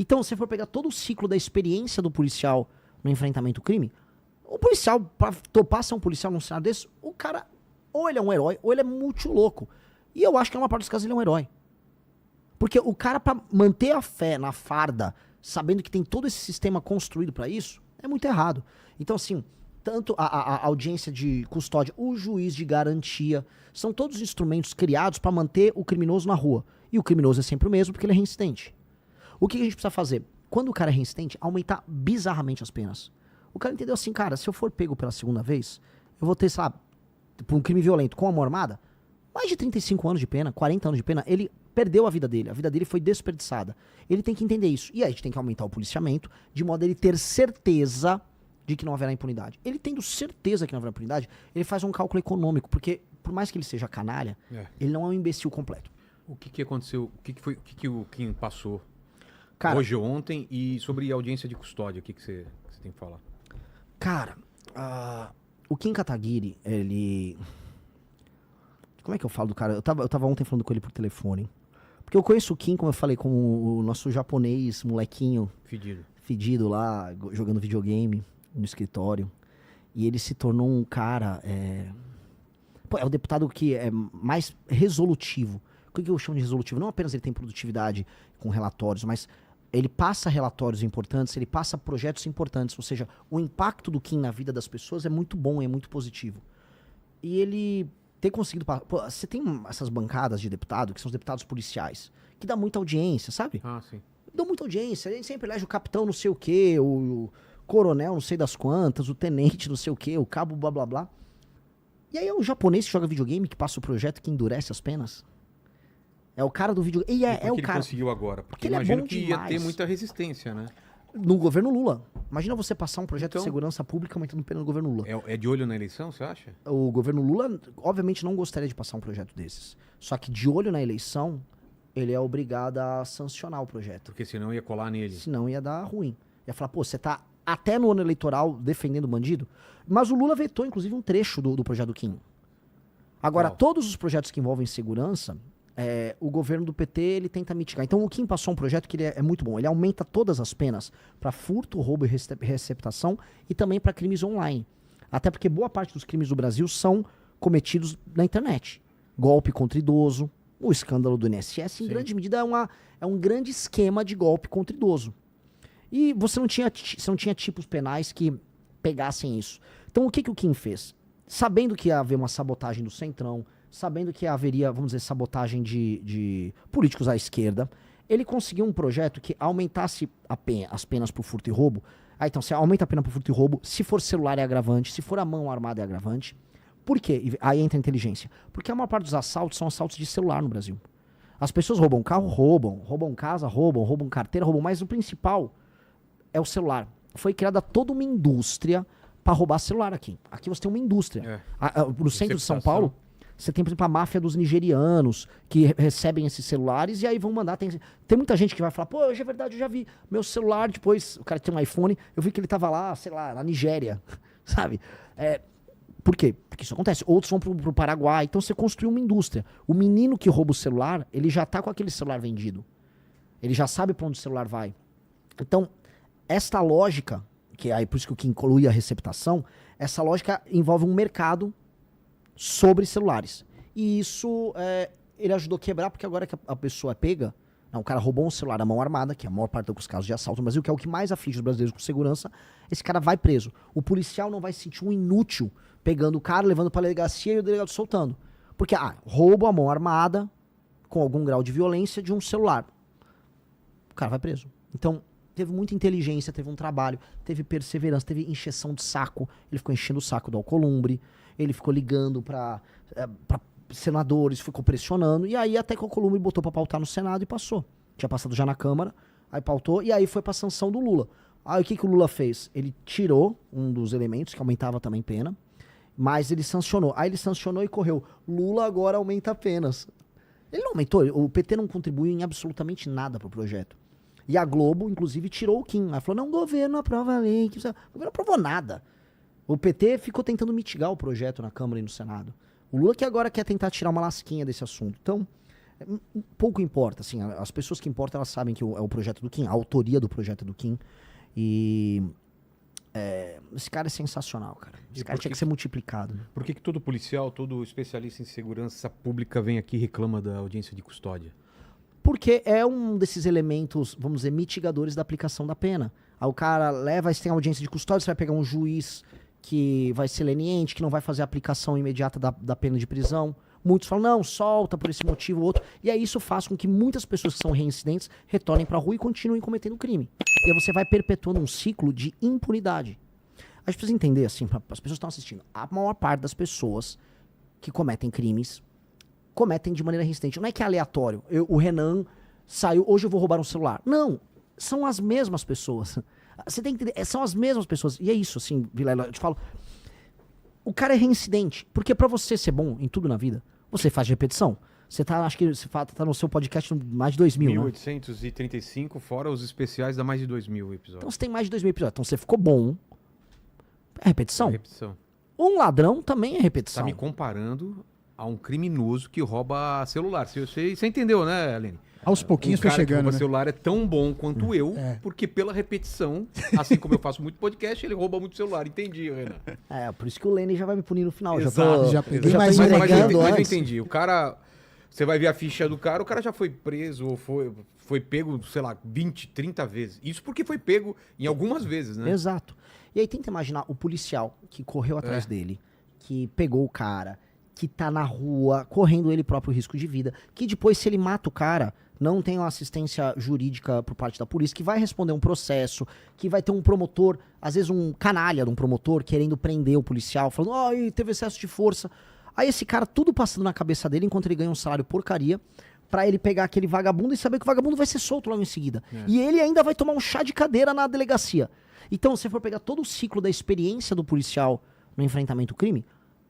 Então, se for pegar todo o ciclo da experiência do policial no enfrentamento ao crime, o policial, pra topar ser um policial num cenário desse, o cara, ou ele é um herói, ou ele é muito louco. E eu acho que, na maior parte dos casos, ele é um herói. Porque o cara, pra manter a fé na farda, sabendo que tem todo esse sistema construído pra isso, é muito errado. Então, assim, tanto a audiência de custódia, o juiz de garantia, são todos instrumentos criados pra manter o criminoso na rua. E o criminoso é sempre o mesmo, porque ele é reincidente. O que a gente precisa fazer? Quando o cara é reincidente, aumentar bizarramente as penas. O cara entendeu assim, cara, se eu for pego pela segunda vez, eu vou ter, sei lá, por um crime violento com a mão armada, mais de 35 anos de pena, 40 anos de pena, ele perdeu a vida dele foi desperdiçada. Ele tem que entender isso. E aí a gente tem que aumentar o policiamento, de modo a ele ter certeza de que não haverá impunidade. Ele tendo certeza que não haverá impunidade, ele faz um cálculo econômico, porque por mais que ele seja canalha, ele não é um imbecil completo. O que aconteceu? O que o Kim passou? Cara, Hoje ou ontem, e sobre audiência de custódia, o que você tem que falar? Cara, o Kim Kataguiri, ele... Como é que eu falo do cara? Eu tava ontem falando com ele por telefone. Porque eu conheço o Kim, como eu falei, como o nosso japonês, molequinho... Fedido lá, jogando videogame no escritório. E ele se tornou um cara... é o deputado que é mais resolutivo. O que eu chamo de resolutivo? Não apenas ele tem produtividade com relatórios, mas... ele passa relatórios importantes, ele passa projetos importantes, ou seja, o impacto do Kim na vida das pessoas é muito bom, é muito positivo. E ele ter conseguido... você tem essas bancadas de deputado, que são os deputados policiais, que dá muita audiência, sabe? Ah, sim. Dão muita audiência, a gente sempre elege o capitão não sei o quê, o coronel não sei das quantas, o tenente não sei o quê, o cabo blá blá blá. E aí é o japonês que joga videogame, que passa o projeto, que endurece as penas. É o cara do vídeo. E é o ele cara. Conseguiu agora? Porque ele imagino é bom que demais. ia ter muita resistência, né? No governo Lula. Imagina você passar um projeto Então, de segurança pública aumentando pena no governo Lula. É de olho na eleição, você acha? O governo Lula, obviamente, não gostaria de passar um projeto desses. Só que de olho na eleição, ele é obrigado a sancionar o projeto. Porque senão ia colar nele. Senão ia dar ruim. Ia falar, pô, você tá até no ano eleitoral defendendo o bandido? Mas o Lula vetou, inclusive, um trecho do projeto do Kim. Agora, todos os projetos que envolvem segurança... o governo do PT, ele tenta mitigar. Então, o Kim passou um projeto que ele é muito bom. Ele aumenta todas as penas para furto, roubo e receptação e também para crimes online. Até porque boa parte dos crimes do Brasil são cometidos na internet. Golpe contra idoso, o escândalo do INSS, em grande medida, é um grande esquema de golpe contra idoso. E você não tinha tipos penais que pegassem isso. Então, o que o Kim fez? Sabendo que ia haver uma sabotagem do Centrão, sabendo que haveria, vamos dizer, sabotagem de políticos à esquerda, ele conseguiu um projeto que aumentasse as penas por furto e roubo. Então, você aumenta a pena por furto e roubo, se for celular é agravante, se for a mão armada é agravante. Por quê? Aí entra a inteligência. Porque a maior parte dos assaltos são assaltos de celular no Brasil. As pessoas roubam carro, roubam casa, roubam carteira, roubam, mas o principal é o celular. Foi criada toda uma indústria para roubar celular aqui. Aqui você tem uma indústria. No centro de São Paulo, você tem, por exemplo, a máfia dos nigerianos que recebem esses celulares e aí vão mandar. Tem muita gente que vai falar, pô, hoje é verdade, eu já vi meu celular, depois o cara tem um iPhone, eu vi que ele tava lá, sei lá, na Nigéria, sabe? Por quê? Porque isso acontece. Outros vão pro Paraguai, então você construiu uma indústria. O menino que rouba o celular, ele já tá com aquele celular vendido. Ele já sabe para onde o celular vai. Então, esta lógica, que é por isso que inclui a receptação, essa lógica envolve um mercado sobre celulares. E isso ele ajudou a quebrar, porque agora que a pessoa é pega, o cara roubou um celular à mão armada, que é a maior parte dos casos de assalto no Brasil, que é o que mais aflige os brasileiros com segurança, esse cara vai preso. O policial não vai se sentir um inútil pegando o cara, levando pra delegacia e o delegado soltando. Porque, roubo à mão armada, com algum grau de violência, de um celular. O cara vai preso. Então, teve muita inteligência, teve um trabalho, teve perseverança, teve encheção de saco. Ele ficou enchendo o saco do Alcolumbre, ele ficou ligando pra senadores, ficou pressionando, e aí até que o Alcolumbre botou pra pautar no Senado e passou. Tinha passado já na Câmara, aí pautou, e aí foi pra sanção do Lula. Aí o que o Lula fez? Ele tirou um dos elementos, que aumentava também pena, mas ele sancionou. Aí ele sancionou e correu. Lula agora aumenta penas. Ele não aumentou, o PT não contribuiu em absolutamente nada pro projeto. E a Globo, inclusive, tirou o Kim. Ela falou, não, o governo aprova a lei. O governo não aprovou nada. O PT ficou tentando mitigar o projeto na Câmara e no Senado. O Lula que agora quer tentar tirar uma lasquinha desse assunto. Então, Pouco importa, assim, as pessoas que importam, elas sabem que é o projeto do Kim, a autoria do projeto do Kim. E esse cara é sensacional, cara. Esse cara tinha que ser multiplicado. Né? Por que todo policial, todo especialista em segurança pública vem aqui e reclama da audiência de custódia? Porque é um desses elementos, vamos dizer, mitigadores da aplicação da pena. Aí o cara leva, você tem audiência de custódia, você vai pegar um juiz que vai ser leniente, que não vai fazer a aplicação imediata da pena de prisão. Muitos falam, não, solta por esse motivo ou outro. E aí isso faz com que muitas pessoas que são reincidentes retornem pra rua e continuem cometendo crime. E aí você vai perpetuando um ciclo de impunidade. A gente precisa entender, assim, as pessoas que estão assistindo, a maior parte das pessoas que cometem crimes cometem de maneira reincidente. Não é que é aleatório. O Renan saiu, hoje eu vou roubar um celular. Não, são as mesmas pessoas. Você tem que entender, são as mesmas pessoas. E é isso, assim, Vilela, eu te falo... O cara é reincidente, porque pra você ser bom em tudo na vida, você faz de repetição. Você tá, acho que você tá no seu podcast mais de 2.000, 1835, fora os especiais, dá mais de 2.000 episódios. Então você tem mais de 2.000 episódios. Então você ficou bom. É repetição. É repetição. Um ladrão também é repetição. Tá me comparando a um criminoso que rouba celular. Você entendeu, né, Aline? Aos pouquinhos foi cara que chegando, rouba né? celular é tão bom quanto eu, porque pela repetição, assim como eu faço muito podcast, ele rouba muito celular. Entendi, Renan. Por isso que o Lenny já vai me punir no final. Exato. Já peguei já mais tô uma Mas eu entregando entendi, antes. eu entendi. O cara... Você vai ver a ficha do cara, o cara já foi preso ou foi pego, sei lá, 20, 30 vezes. Isso porque foi pego em algumas vezes, né? Exato. E aí tenta imaginar o policial que correu atrás dele, que pegou o cara, que tá na rua, correndo ele próprio risco de vida, que depois, se ele mata o cara, não tem uma assistência jurídica por parte da polícia, que vai responder um processo, que vai ter um promotor, às vezes um canalha de um promotor, querendo prender o policial, falando, teve excesso de força. Aí esse cara, tudo passando na cabeça dele, enquanto ele ganha um salário porcaria, pra ele pegar aquele vagabundo e saber que o vagabundo vai ser solto logo em seguida. E ele ainda vai tomar um chá de cadeira na delegacia. Então, se você for pegar todo o ciclo da experiência do policial no enfrentamento ao crime,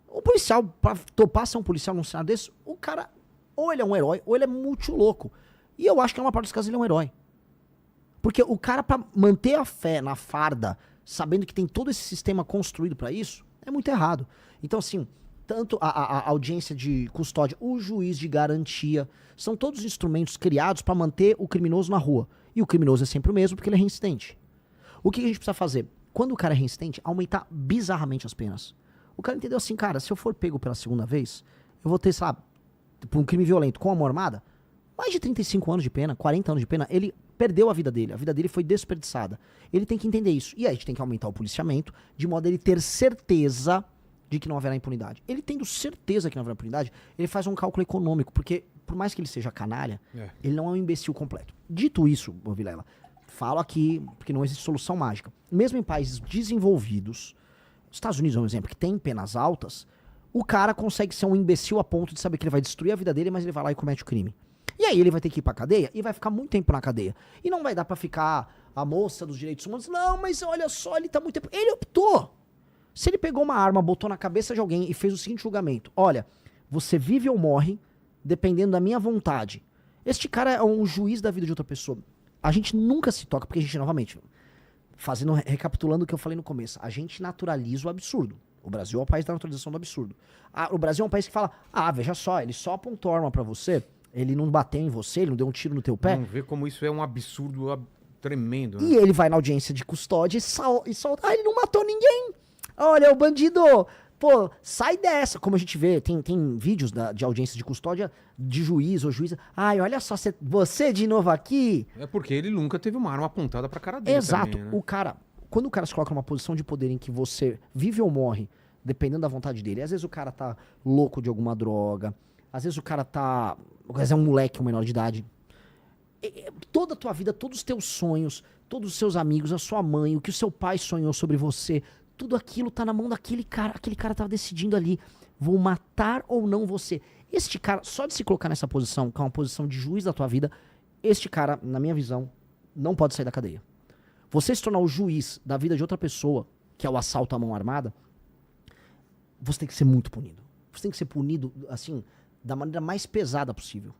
o policial, pra topar ser um policial num cenário desse, o cara, ou ele é um herói, ou ele é muito louco. E eu acho que na maior parte dos casos ele é um herói. Porque o cara, pra manter a fé na farda, sabendo que tem todo esse sistema construído pra isso, é muito errado. Então, assim, tanto a audiência de custódia, o juiz de garantia, são todos instrumentos criados pra manter o criminoso na rua. E o criminoso é sempre o mesmo porque ele é reincidente. O que a gente precisa fazer? Quando o cara é reincidente, aumentar bizarramente as penas. O cara entendeu assim, cara, se eu for pego pela segunda vez, eu vou ter, sei lá, por um crime violento com a mão armada, mais de 35 anos de pena, 40 anos de pena, ele perdeu a vida dele foi desperdiçada. Ele tem que entender isso. E aí a gente tem que aumentar o policiamento, de modo a ele ter certeza de que não haverá impunidade. Ele tendo certeza que não haverá impunidade, ele faz um cálculo econômico, porque por mais que ele seja canalha, ele não é um imbecil completo. Dito isso, Vilela, falo aqui, porque não existe solução mágica. Mesmo em países desenvolvidos, Estados Unidos é um exemplo, que tem penas altas, o cara consegue ser um imbecil a ponto de saber que ele vai destruir a vida dele, mas ele vai lá e comete o crime. E aí ele vai ter que ir pra cadeia e vai ficar muito tempo na cadeia. E não vai dar pra ficar a moça dos direitos humanos, não, mas olha só, ele tá muito tempo... Ele optou. Se ele pegou uma arma, botou na cabeça de alguém e fez o seguinte julgamento, olha, você vive ou morre, dependendo da minha vontade. Este cara é um juiz da vida de outra pessoa. A gente nunca se toca, porque a gente, novamente, recapitulando o que eu falei no começo, a gente naturaliza o absurdo. O Brasil é o país da naturalização do absurdo. O Brasil é um país que fala, veja só, ele só apontou a arma pra você, ele não bateu em você, ele não deu um tiro no teu pé. Vamos ver como isso é um absurdo tremendo, né? E ele vai na audiência de custódia e solta, ele não matou ninguém. Olha, o bandido, pô, sai dessa. Como a gente vê, tem vídeos de audiência de custódia de juiz ou juíza. Olha só, você de novo aqui. É porque ele nunca teve uma arma apontada pra cara dele. Exato. Também, né? Quando o cara se coloca numa posição de poder em que você vive ou morre, dependendo da vontade dele, às vezes o cara tá louco de alguma droga, às vezes o cara tá... Às vezes é um moleque, um menor de idade. Toda a tua vida, todos os teus sonhos, todos os seus amigos, a sua mãe, o que o seu pai sonhou sobre você, tudo aquilo tá na mão daquele cara. Aquele cara tava decidindo ali, vou matar ou não você. Este cara, só de se colocar nessa posição, que é uma posição de juiz da tua vida, este cara, na minha visão, não pode sair da cadeia. Você se tornar o juiz da vida de outra pessoa, que é o assalto à mão armada, você tem que ser muito punido. Você tem que ser punido, assim, da maneira mais pesada possível.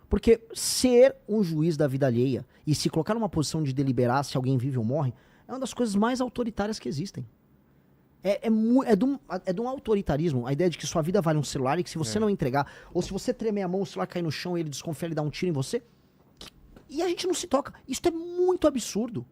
Porque ser um juiz da vida alheia e se colocar numa posição de deliberar se alguém vive ou morre, é uma das coisas mais autoritárias que existem. É de um autoritarismo, a ideia de que sua vida vale um celular e que se você não entregar, ou se você tremer a mão, o celular cair no chão e ele desconfia, ele dá um tiro em você. E a gente não se toca. Isso é muito absurdo.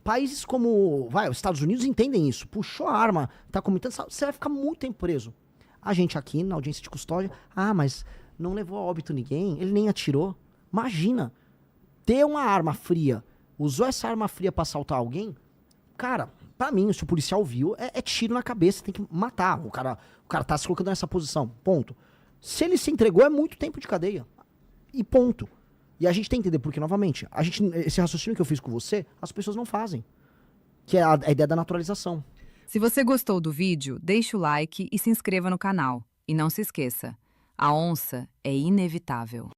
Países como, os Estados Unidos entendem isso. Puxou a arma, tá cometendo, você vai ficar muito tempo preso. A gente aqui, na audiência de custódia, mas não levou a óbito ninguém, ele nem atirou. Imagina, ter uma arma fria, usou essa arma fria pra assaltar alguém, cara, pra mim, se o policial viu, é tiro na cabeça, tem que matar. O cara tá se colocando nessa posição, ponto. Se ele se entregou, é muito tempo de cadeia. E ponto. E a gente tem que entender, porque, novamente, esse raciocínio que eu fiz com você, as pessoas não fazem. Que é a ideia da naturalização. Se você gostou do vídeo, deixe o like e se inscreva no canal. E não se esqueça, a onça é inevitável.